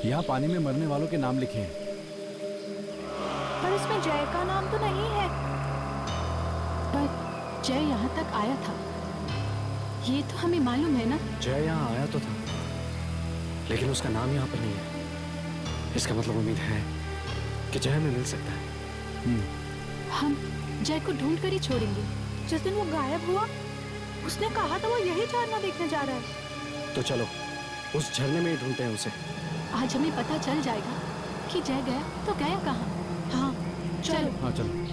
यहाँ पानी में मरने वालों के नाम लिखे हैं। पर इसमें जय का नाम तो नहीं है। पर जय यहाँ तक आया था, ये तो हमें मालूम है ना। जय यहाँ आया तो था, लेकिन उसका नाम यहाँ पर नहीं है। इसका मतलब उम्मीद है कि जय हमें मिल सकता है। हम जय को ढूंढ कर ही छोड़ेंगे। जिस दिन वो गायब हुआ, उसने कहा था वो यही झरना देखने जा रहा है। तो चलो उस झरने में ही ढूंढते हैं उसे। आज हमें पता चल जाएगा कि जय गया तो गया कहाँ। हाँ चलो। हाँ चलो।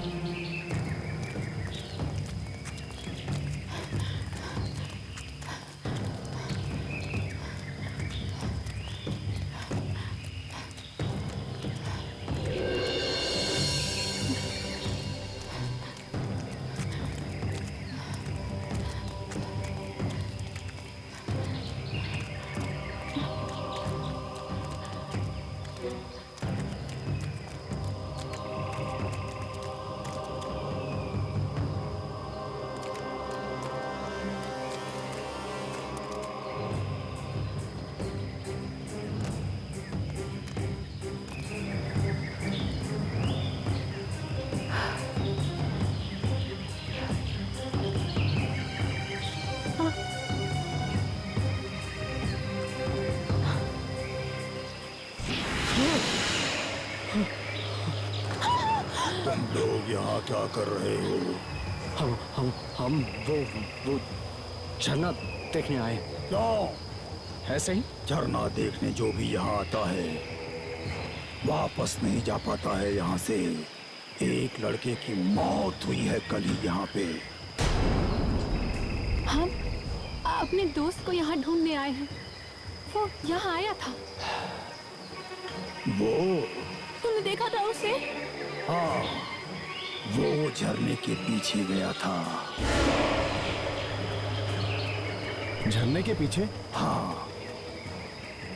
तुम लोग यहाँ क्या कर रहे हो? हम वो झरना देखने आए। क्यों? ऐसे ही। झरना देखने जो भी यहाँ आता है वापस नहीं जा पाता है यहाँ से। एक लड़के की मौत हुई है कल ही यहाँ पे। हम अपने दोस्त को यहाँ ढूंढने आए हैं। वो यहाँ आया था। वो? तुमने देखा था उसे? हाँ, वो झरने के पीछे गया था। झरने के पीछे? हाँ,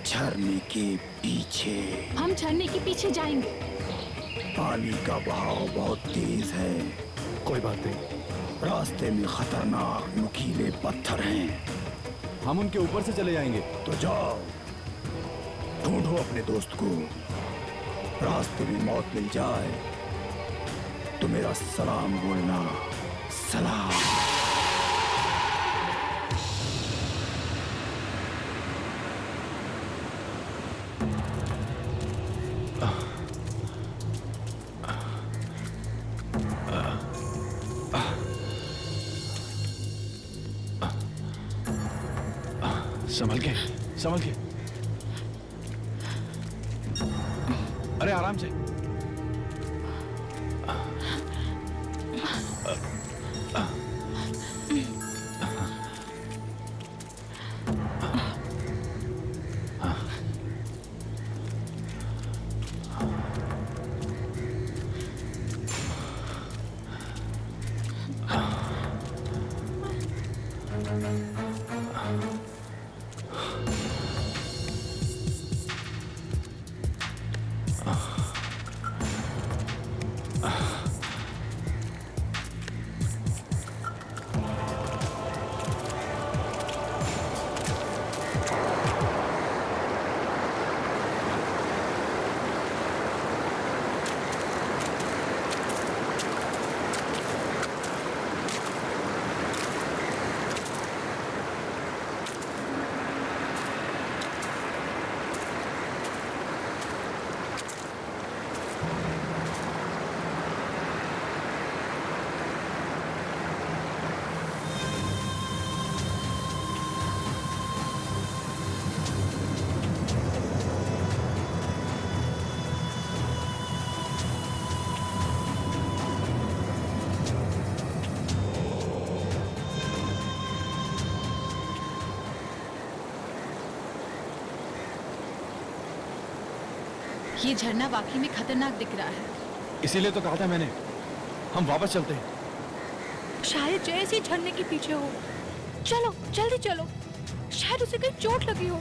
झरने के पीछे। हम झरने के पीछे जाएंगे। पानी का बहाव बहुत तेज है। कोई बात नहीं, रास्ते में खतरनाक नुकीले पत्थर हैं। हम उनके ऊपर से चले जाएंगे। तो जाओ, ढूंढो अपने दोस्त को। रास्ते में मौत मिल जाए तो मेरा सलाम बोलना। सलाम। संभल के, संभल के। अरे आराम से। ये झरना वाकई में खतरनाक दिख रहा है। इसीलिए तो कहा था मैंने, हम वापस चलते हैं। शायद जय इसी झरने के पीछे हो। चलो जल्दी चलो, शायद उसे कहीं चोट लगी हो।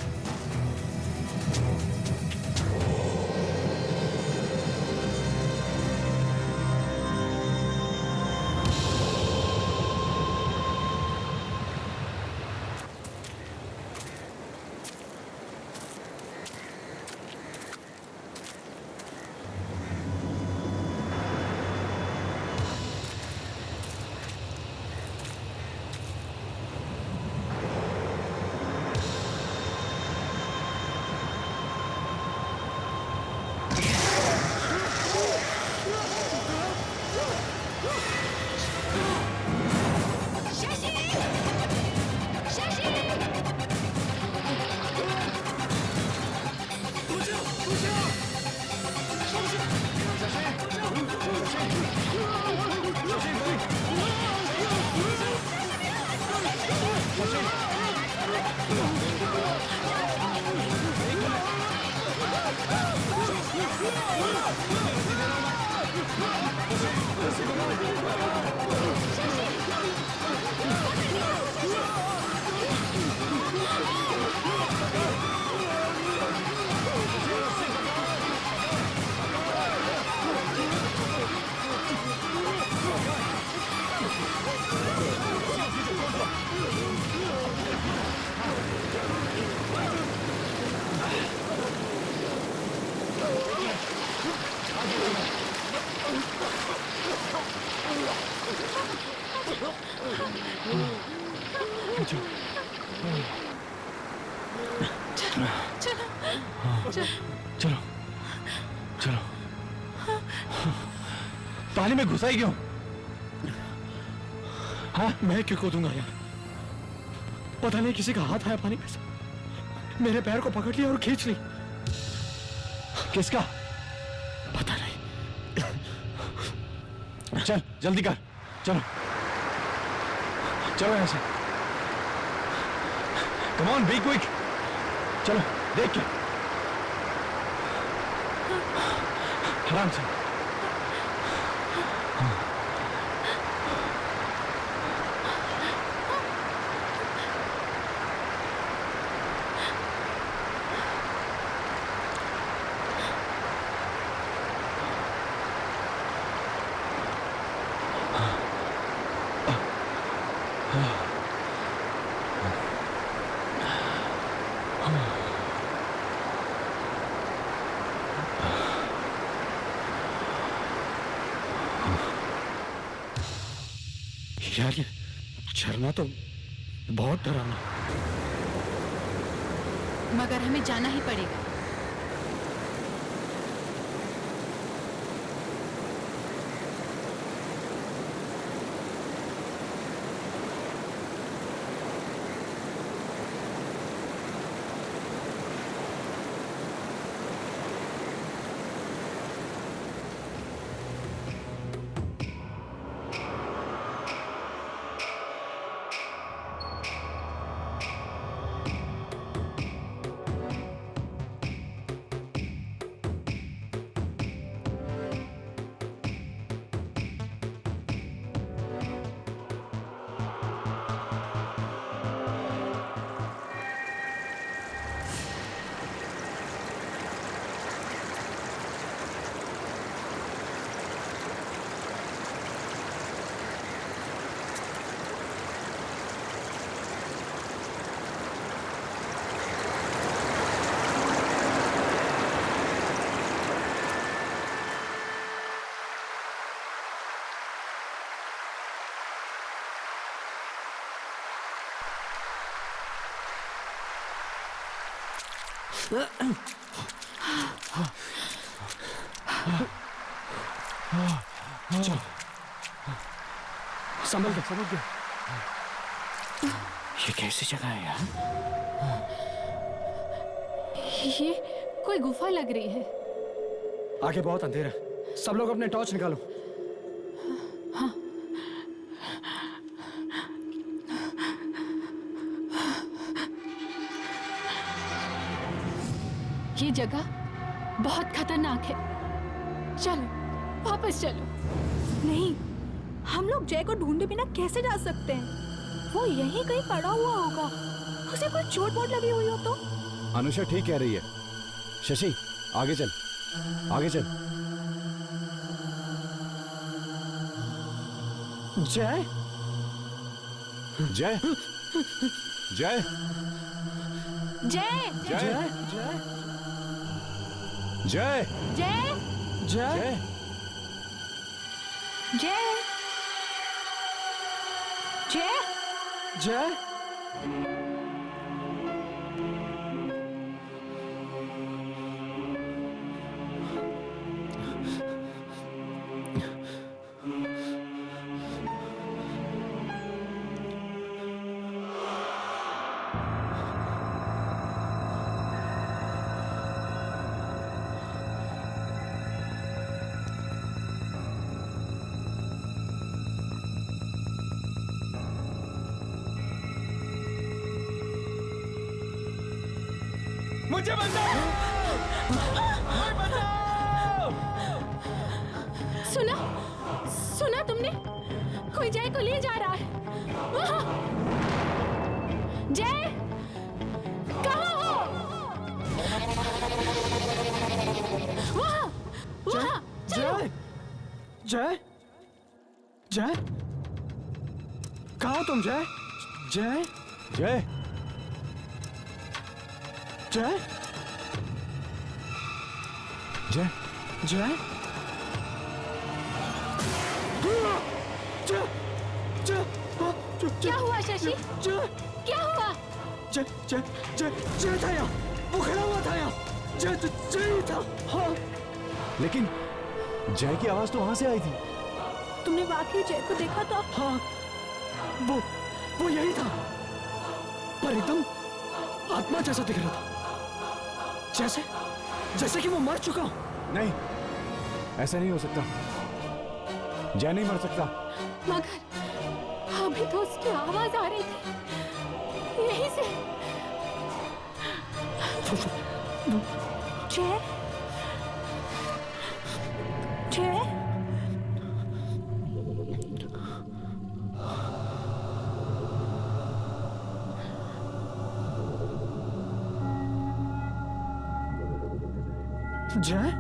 चलो चलो। पानी में घुसा ही क्यों? हाँ, मैं क्यों कूदूंगा यार? पता नहीं किसी का हाथ आया पानी में से, मेरे पैर को पकड़ लिया और खींच ली। किसका? पता नहीं। चल जल्दी कर, चलो चलो ऐसे। Come on, be quick. चलो देख के, आराम से। यार ये झरना तो बहुत डरावना। मगर हमें जाना ही पड़ेगा। चलो संभल के, संभल के। ये कैसी जगह है यार? ये कोई गुफा लग रही है। आगे बहुत अंधेरा है, सब लोग अपने टॉर्च निकालो। ये जगह बहुत खतरनाक है। चलो वापस चलो। नहीं, हम लोग जय को ढूंढे बिना कैसे जा सकते हैं? वो यहीं कहीं पड़ा हुआ होगा। उसे कोई चोट वोट लगी हुई हो तो? अनुषा ठीक कह रही है। शशि आगे चल, आगे चल। जय, जय जय जय जय जय जय जय जय जय जय। मुझे बचाओ! सुना सुना तुमने? कोई जय को ले जा रहा है। वहाँ! जय कहाँ हो? वहाँ वहाँ चलो। जय जय जय कहाँ हो तुम? जय जय जय जय जय जय क्या हुआ शशि? जय क्या हुआ? जय जय जय जय था यहाँ, वो खड़ा हुआ था यहाँ, जय जय ही था। हाँ लेकिन जय की आवाज तो वहां से आई थी। तुमने वाकई जय को देखा था? हाँ वो यही था, पर एकदम आत्मा जैसा दिख रहा था, जैसे जैसे कि वो मर चुका हो। नहीं, ऐसा नहीं हो सकता। जय नहीं मर सकता। मगर अभी तो उसकी आवाज आ रही थी यहीं से। जय जय जय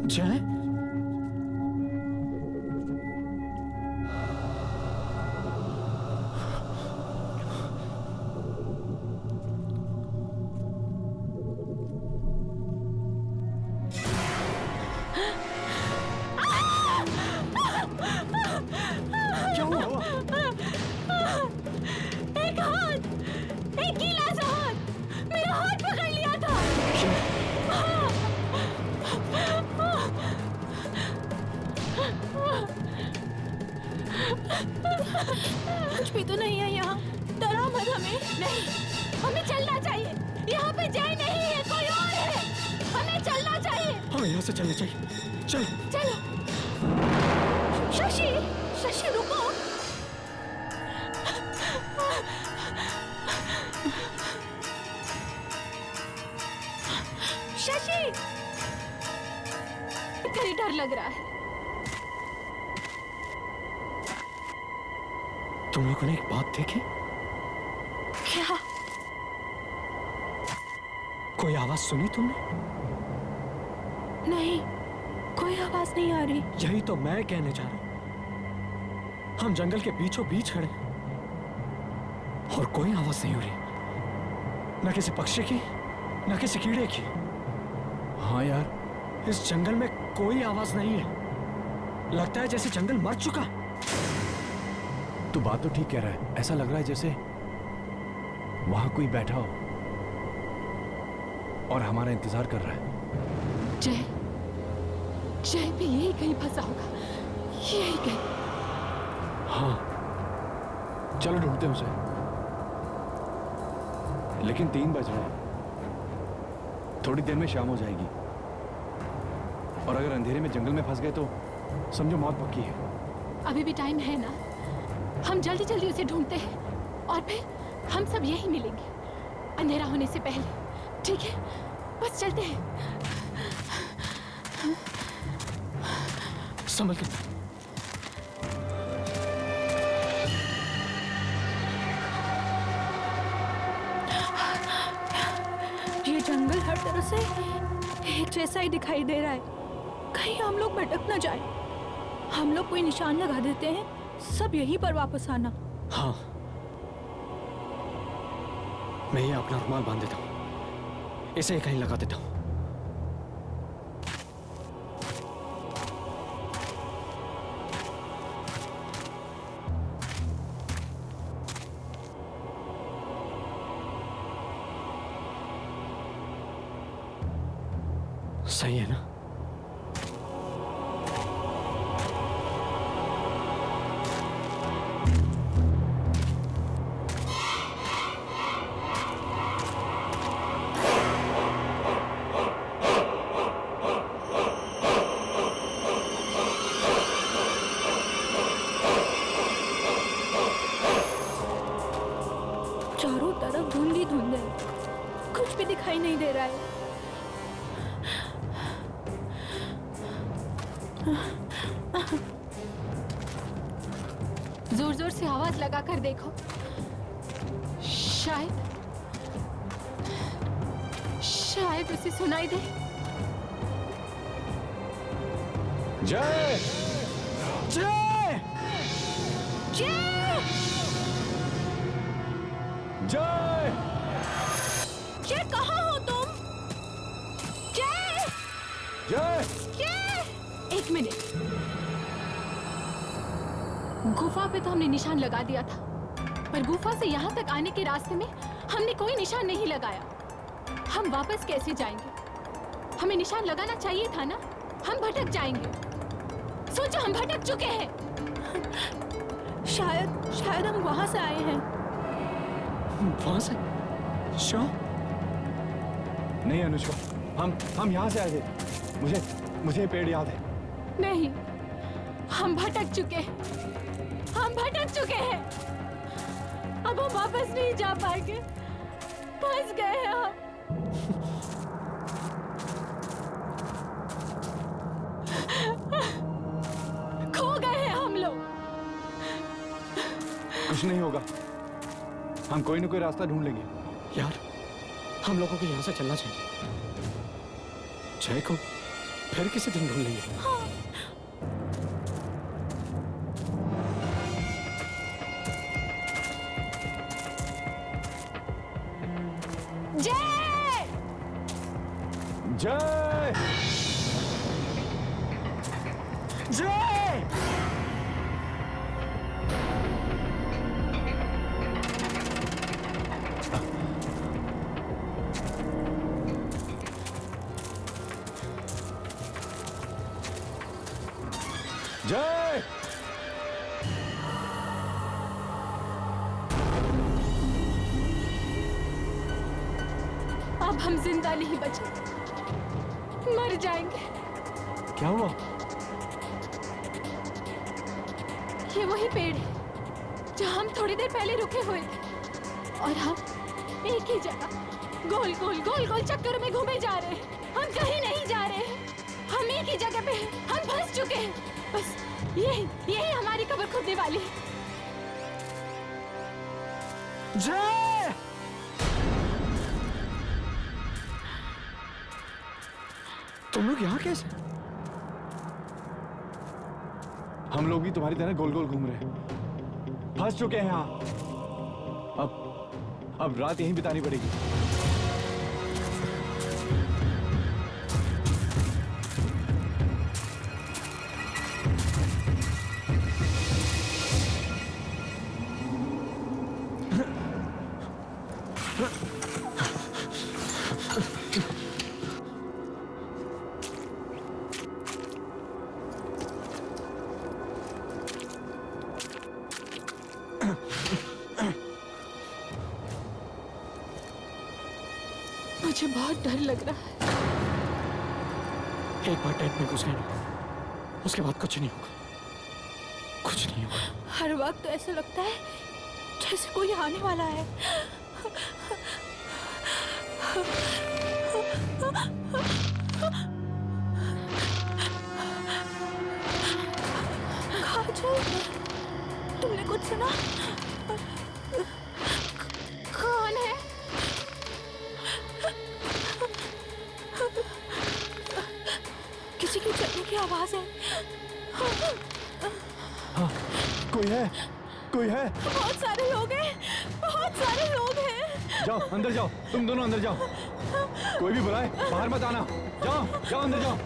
जय क्या हुआ? एक हाथ, एक गीला सा हाथ मेरा हाथ पकड़ लिया था। कुछ भी तो नहीं है यहाँ, डरा मत हमें। नहीं, हमें चलना चाहिए। यहाँ पे जय नहीं है, कोई और है। हमें चलना चाहिए। हाँ यहाँ से चलना चाहिए, चल। चलो। शशि शशि रुको। शशि, कहीं डर लग रहा है। तुम लोगों ने एक बात देखी? क्या? कोई आवाज सुनी तुमने? नहीं, कोई आवाज नहीं आ रही। यही तो मैं कहने जा रहा हूं। हम जंगल के बीचों बीच खड़े हैं और कोई आवाज नहीं हो रही, न किसी पक्षी की, न किसी कीड़े की। हाँ यार, इस जंगल में कोई आवाज नहीं है। लगता है जैसे जंगल मर चुका है। तू बात तो ठीक कह रहा है। ऐसा लग रहा है जैसे वहां कोई बैठा हो और हमारा इंतजार कर रहा है। जय, जय भी यही कहीं फंसा होगा, यही कहीं। हाँ, चलो ढूंढते हैं उसे। लेकिन 3 बज रहे हैं, थोड़ी देर में शाम हो जाएगी और अगर अंधेरे में जंगल में फंस गए तो समझो मौत पक्की है। अभी भी टाइम है ना, हम जल्दी जल्दी उसे ढूंढते हैं और फिर हम सब यही मिलेंगे अंधेरा होने से पहले। ठीक है, बस चलते हैं। संभल के। ये जंगल हर तरह से एक जैसा ही दिखाई दे रहा है। कहीं हम लोग भटक न जाए। हम लोग कोई निशान लगा देते हैं, सब यहीं पर वापस आना। हाँ, मैं ये अपना रुमाल बांध देता हूँ, इसे कहीं लगा देता हूँ। सही है ना? चारों तरफ धुंध ही धुंध है, कुछ भी दिखाई नहीं दे रहा है। जोर जोर से आवाज लगा कर देखो, शायद उसे सुनाई दे। जय जय जय जय जय, कहाँ हो तुम? जय जय जय। एक मिनट, गुफा पे तो हमने निशान लगा दिया था, पर गुफा से यहाँ तक आने के रास्ते में हमने कोई निशान नहीं लगाया। हम वापस कैसे जाएंगे? हमें निशान लगाना चाहिए था ना, हम भटक जाएंगे। सोचो, हम भटक चुके हैं। शायद हम वहां से आए हैं। वहां से? शो? नहीं अनुष्का, हम यहाँ से आए थे। मुझे ये पेड़ याद है। नहीं, हम भटक चुके हैं, हम भटक चुके हैं। अब हम वापस नहीं जा पाएंगे, फंस गए हैं हम। खो गए हैं हम लोग। कुछ नहीं होगा, हम कोई ना कोई रास्ता ढूंढ लेंगे। यार, हम लोगों को यहाँ से चलना चाहिए। जय को फिर किसी दिन ढूंढ लेंगे। जय! जय जय जय अब हम जिंदा नहीं बचे, मर जाएंगे। क्या हुआ? ये वही पेड़ है जहाँ हम थोड़ी देर पहले रुके हुए थे, और हम एक ही जगह गोल गोल चक्कर में घूमे जा रहे हैं। हम कहीं नहीं जा रहे हैं, हम एक ही जगह पे हैं। हम फंस चुके हैं। बस यही हमारी कब्र खुदने वाली है। जय तुम लोग यहाँ कैसे? हम लोग भी तुम्हारी तरह गोल गोल घूम रहे हैं, फंस चुके हैं यहाँ। अब रात यहीं बितानी पड़ेगी। मुझे बहुत डर लग रहा है। एक बार टेंट में घुस गए ना, उसके बाद कुछ नहीं होगा, कुछ नहीं होगा। हर वक्त तो ऐसा लगता है जैसे कोई आने वाला है। काजल, तुमने कुछ सुना? कौन है? किसी की चलने की आवाज है। हाँ, कोई है। बहुत सारे लोग हैं, बहुत सारे लोग हैं। जाओ अंदर जाओ, तुम दोनों अंदर जाओ। कोई भी बुलाए बाहर मत आना। जाओ अंदर जाओ।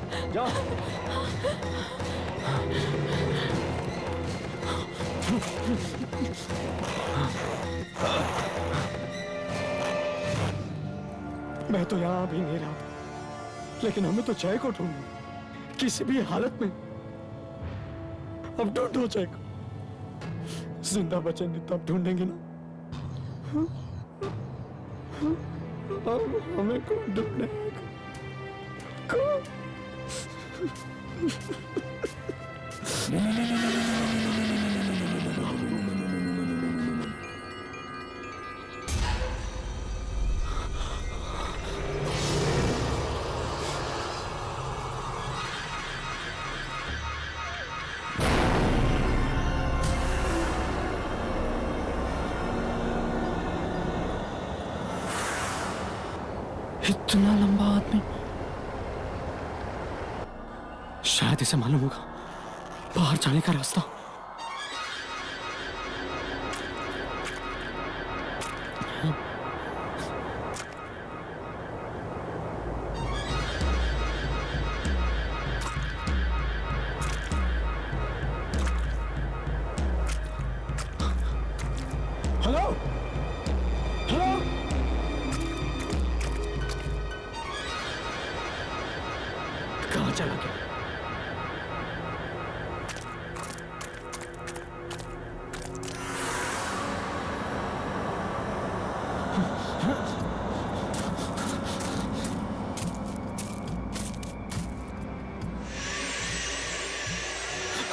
मैं तो यहाँ भी नहीं रहा, लेकिन हमें तो जय को ढूंढना किसी भी हालत में। अब ढूंढो जय को, जिंदा बचेंगे तब ढूंढेंगे ना। अब हमें कौन ढूंढेगा? कौन? इतना लंबा आदमी, शायद इसे मालूम होगा बाहर जाने का रास्ता। हेलो हेलो, कहाँ चला गया?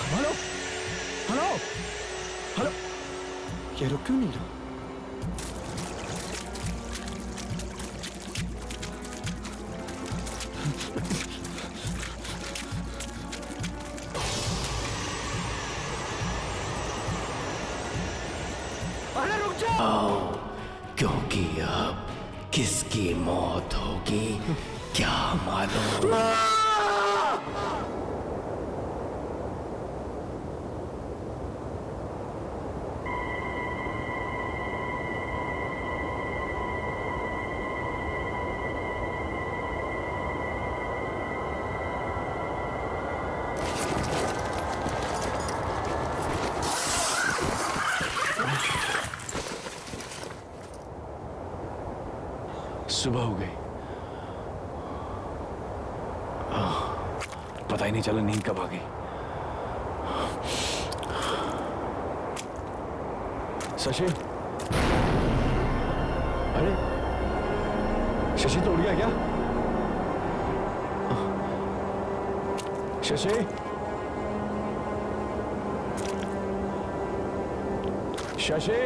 हेलो हेलो हेलो, ये रुक क्यों नहीं रहा? अरे रुक जाओ। क्योंकि अब किसकी मौत होगी क्या मालूम। सुबह हो गई। पता ही नहीं चला नींद कब आ गई। शशि, अरे शशि तो उड़ गया क्या? शशि, शशि,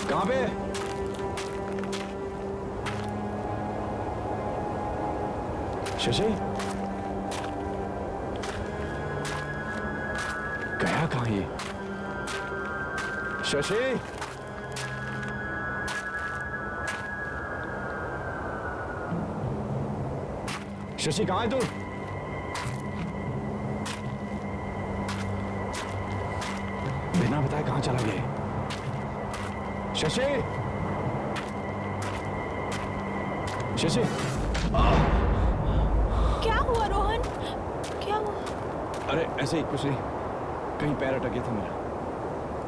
कहां पे? शशि, गया कहां ये? शशि, शशि कहां है तू? बिना बताए कहां चला गया? शशि, शशि, क्या हुआ रोहन? क्या हुआ? अरे ऐसे ही कुछ नहीं, कहीं पैर अटक गया था मेरा।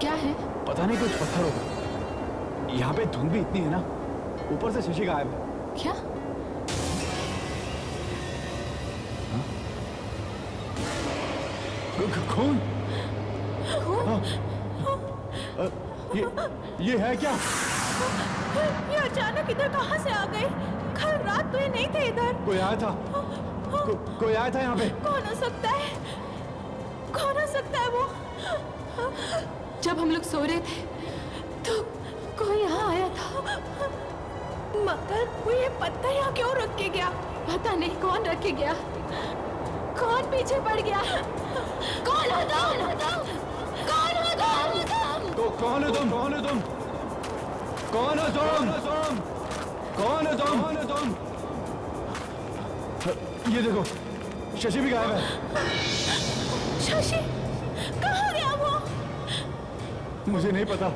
क्या है? पता नहीं, कुछ पत्थर होगा। यहाँ पे धुंध भी इतनी है ना, ऊपर से शशि गायब है। क्या? खून? हाँ। ये है क्या? ये अचानक इधर कहाँ से आ गए? कल रात तो ये नहीं थे इधर। कोई आया था? कोई आया था यहाँ पे? कौन हो सकता है? कौन हो सकता है वो? जब हम लोग सो रहे थे तो कोई यहाँ आया था। मगर वो ये पत्थर यहाँ क्यों रख के गया? पता नहीं कौन रख के गया, कौन पीछे पड़ गया। कौन हो तुम? कौन हो तुम? तो कौन हो तुम? कौन हो तुम? कौन हो तुम? कौन हो तुम? कौन हो तुम? ये देखो, शशि भी गायब है। शशि कहाँ गया वो? मुझे नहीं पता।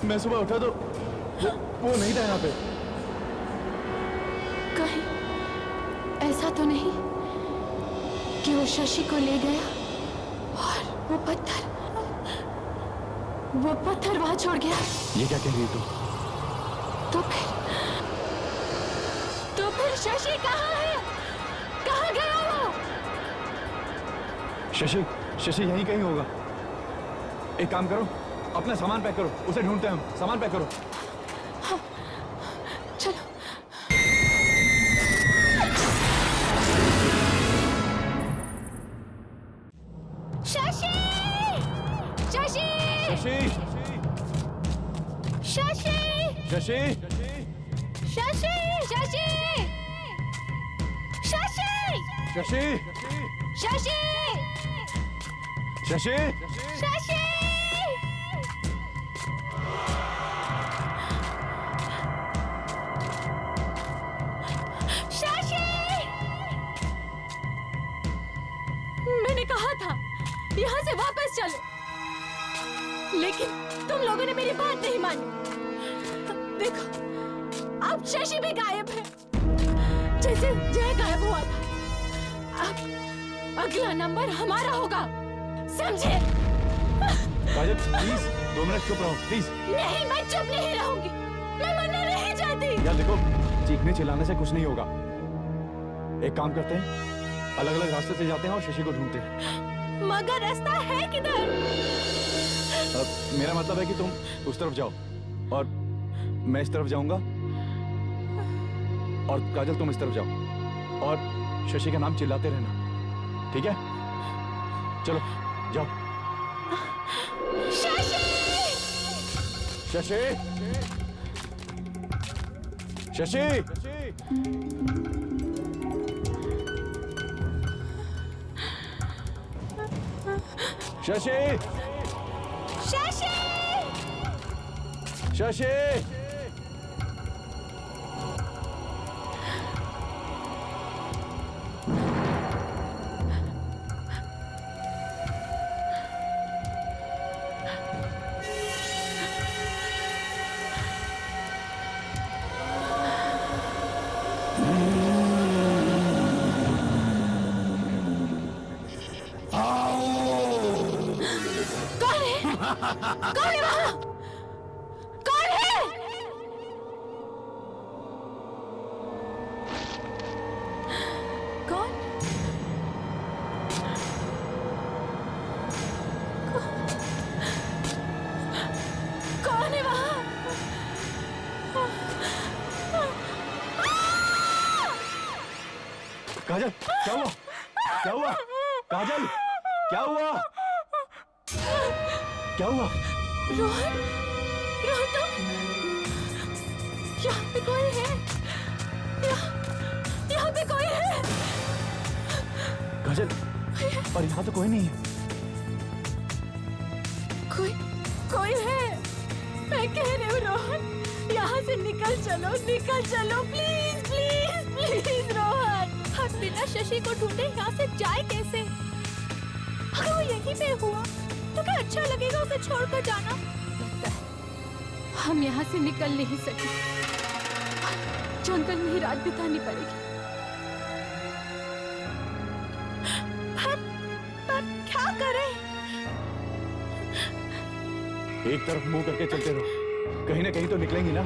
मैं सुबह उठा तो वो नहीं था यहाँ पे। कहीं ऐसा तो नहीं कि वो शशि को ले गया और वो पत्थर वहां छोड़ गया? ये क्या कह रही तू? तो फिर शशि कहाँ है? कहाँ गया वो? शशि यहीं कहीं होगा। एक काम करो, अपना सामान पैक करो, उसे ढूंढते हैं हम। सामान पैक करो। चलो। शशि! शशि! शशि! शशि! शशि! शशि! शशि! शशि! शशि! शशि! शशि! शशि! लेकिन तुम लोगों ने मेरी बात नहीं मानी। देखो, अब शशि भी गायब है, जैसे जय गायब हुआ था। अब अगला नंबर हमारा होगा, समझे? काजल प्लीज 2 मिनट चुप रहो प्लीज। नहीं, मैं चुप नहीं रहूंगी, मैं मरना नहीं चाहती। यार देखो, चीखने चिल्लाने से कुछ नहीं होगा। एक काम करते हैं, अलग अलग रास्ते से जाते हैं और शशि को ढूंढते हैं। मगर रास्ता है किधर? मेरा मतलब है कि तुम उस तरफ जाओ और मैं इस तरफ जाऊंगा, और काजल तुम इस तरफ जाओ और शशि का नाम चिल्लाते रहना, ठीक है? चलो जाओ। शशि! शशि! शशि! शशि! शशि! शशि! कौन है? कौन है वहाँ? कौन है? कौन? कौन है वहाँ? काजल क्या हुआ? क्या हुआ? काजल क्या हुआ? क्या हुआ? रोहन, रोहन तुम यहाँ पे कोई है? यहाँ पे कोई है? काजल, पर यहाँ तो कोई नहीं है। कोई है? मैं कह रही हूँ रोहन, यहाँ से निकल चलो प्लीज प्लीज प्लीज रोहन। हम बिना शशि को ढूंढे यहाँ से जाए कैसे? अगर वो यहीं पे हुआ तो क्या अच्छा लगेगा उसे छोड़कर जाना? हम यहाँ से निकल नहीं सके, जंगल में ही रात बितानी पड़ेगी। पर क्या करें? एक तरफ मुंह करके चलते रहो, कहीं ना कहीं तो निकलेंगी ना।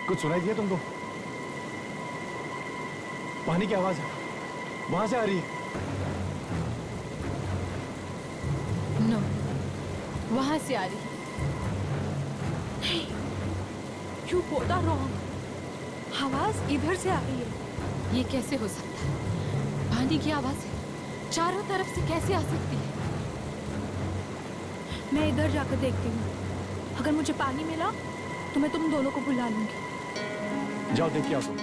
कुछ सुनाई दिया तुमको? पानी की आवाज है, वहां से आ रही है। नो, वहां से आ रही है। You both are wrong. आवाज इधर से आ रही है। ये कैसे हो सकता है? पानी की आवाज चारों तरफ से कैसे आ सकती है? मैं इधर जाकर देखती हूँ। अगर मुझे पानी मिला तो मैं तुम दोनों को बुला लूंगी। जाओ देख के आओ तुम।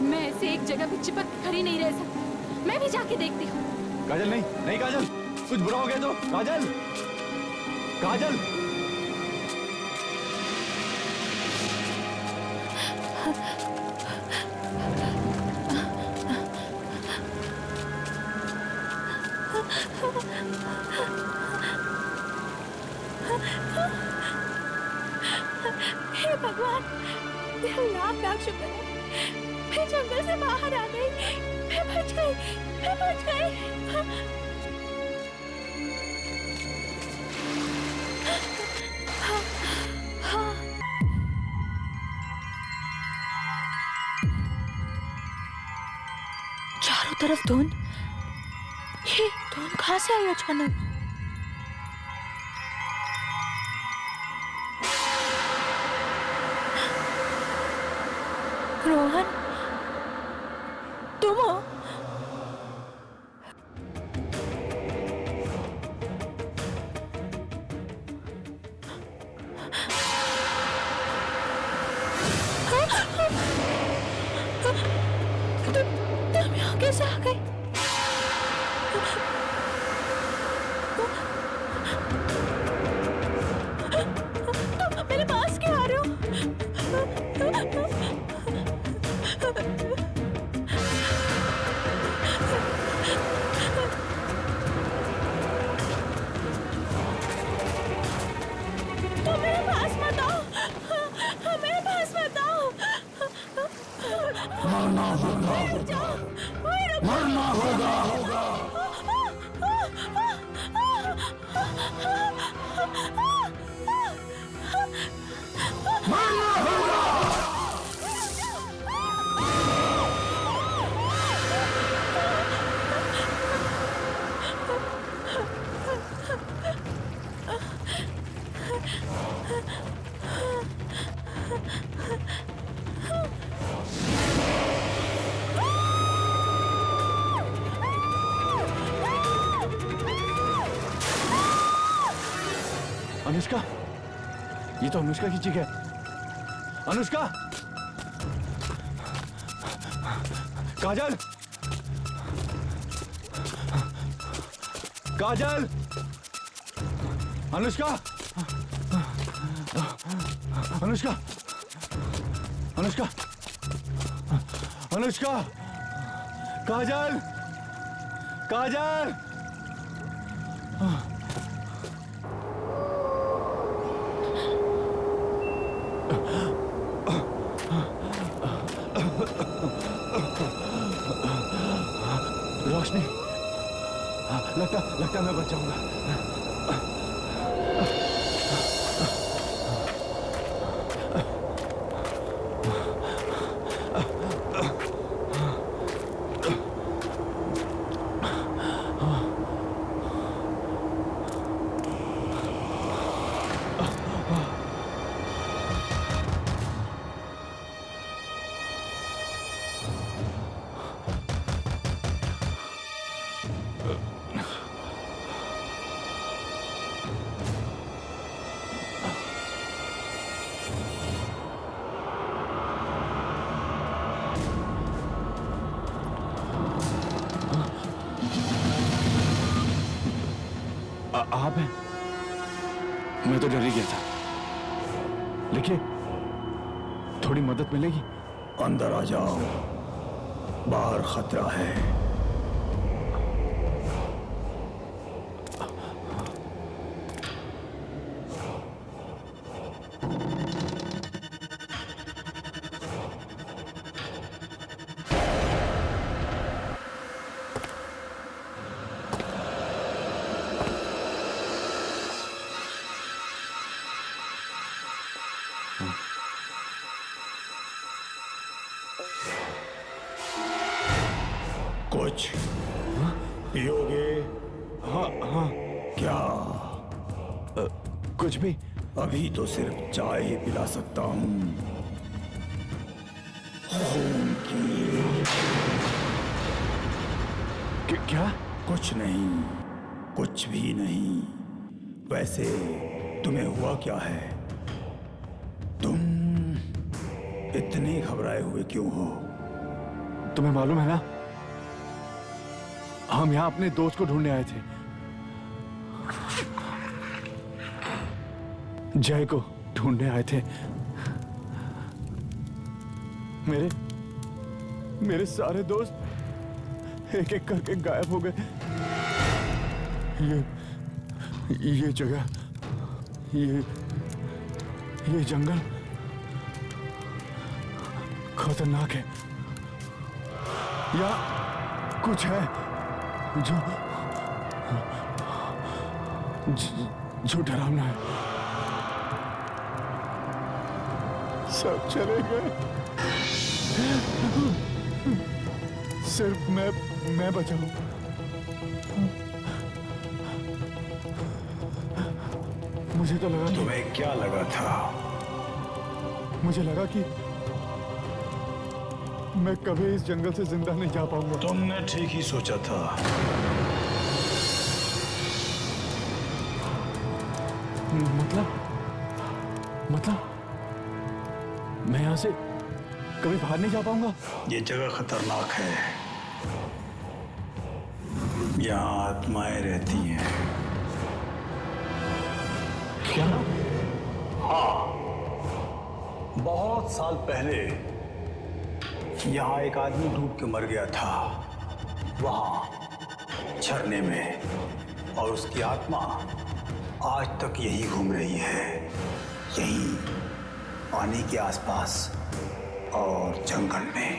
मैं ऐसे एक जगह पे चिपक के खड़ी नहीं रह सकती। मैं भी जाके देखती हूँ। काजल नहीं, नहीं काजल, कुछ बुरा हो गया तो। काजल, काजल। हे भगवान, तेरा लाख लाख शुक्र है। मैं जंगल से बाहर आ गई। मैं बच गई। मैं बच गई। चारों तरफ धुंध। ये तुम कहाँ से आई अचानक? रोहन, तुम हो? तुम यहाँ कैसे आ गई? तुम मेरे पास क्यों आ रहे हो? तुम मेरे पास मत आओ, मेरे पास मत आओ। मरना होगा, मरना होगा। मरना होगा। अनुष्का, ये तो अनुष्का की चीख है। अनुष्का, काजल, काजल, अनुष्का, अनुष्का, अनुष्का, अनुष्का, काजल, काजल। रोशनी, लगता मैं बच जाऊंगा। आप हैं? मैं तो डर ही गया था, लेकिन थोड़ी मदद मिलेगी? अंदर आ जाओ, बाहर खतरा है। कुछ पियोगे? हाँ, क्या? कुछ भी। अभी तो सिर्फ चाय ही पिला सकता हूँ। खून की। क्या? कुछ नहीं, कुछ भी नहीं। वैसे तुम्हें हुआ क्या है? तुम इतने घबराए हुए क्यों हो? तुम्हें मालूम है ना, हम यहाँ अपने दोस्त को ढूंढने आए थे, जय को ढूंढने आए थे। मेरे सारे दोस्त एक एक करके गायब हो गए। ये जगह, ये जंगल खतरनाक है। या कुछ है जो डरावना है। सब चले गए, सिर्फ मैं बचा हूं। मुझे तो लगा तुम्हें क्या लगा था? मुझे लगा कि मैं कभी इस जंगल से जिंदा नहीं जा पाऊंगा। तुमने ठीक ही सोचा था। मतलब मैं यहाँ से कभी बाहर नहीं जा पाऊंगा? ये जगह खतरनाक है। यहाँ आत्माएं रहती हैं। क्या? बहुत साल पहले यहाँ एक आदमी डूब के मर गया था, वहां झरने में, और उसकी आत्मा आज तक यही घूम रही है, यही पानी के आसपास और जंगल में।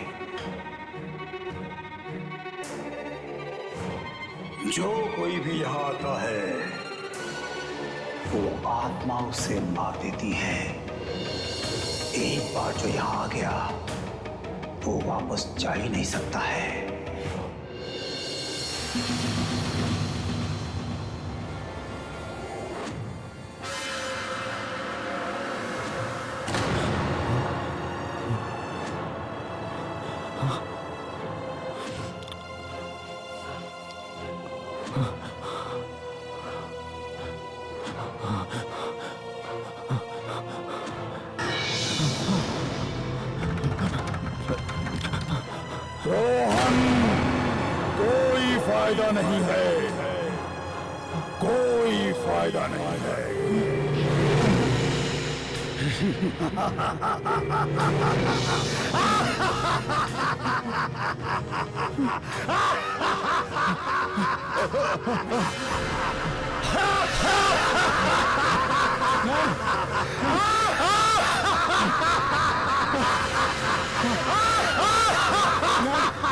जो कोई भी यहाँ आता है वो आत्मा उसे मार देती है। एक बार जो यहाँ आ गया वो वापस जा ही नहीं सकता है। रोहन, कोई फायदा नहीं है, कोई फायदा नहीं है।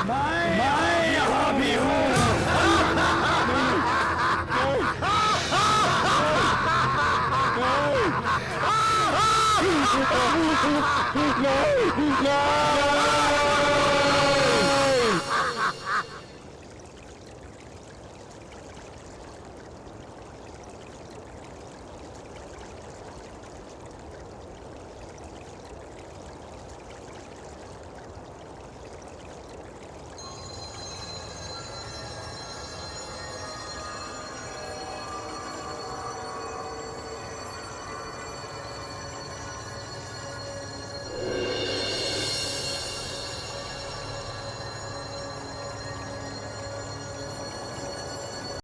मैं यहाँ भी हूँ। नहीं, नहीं।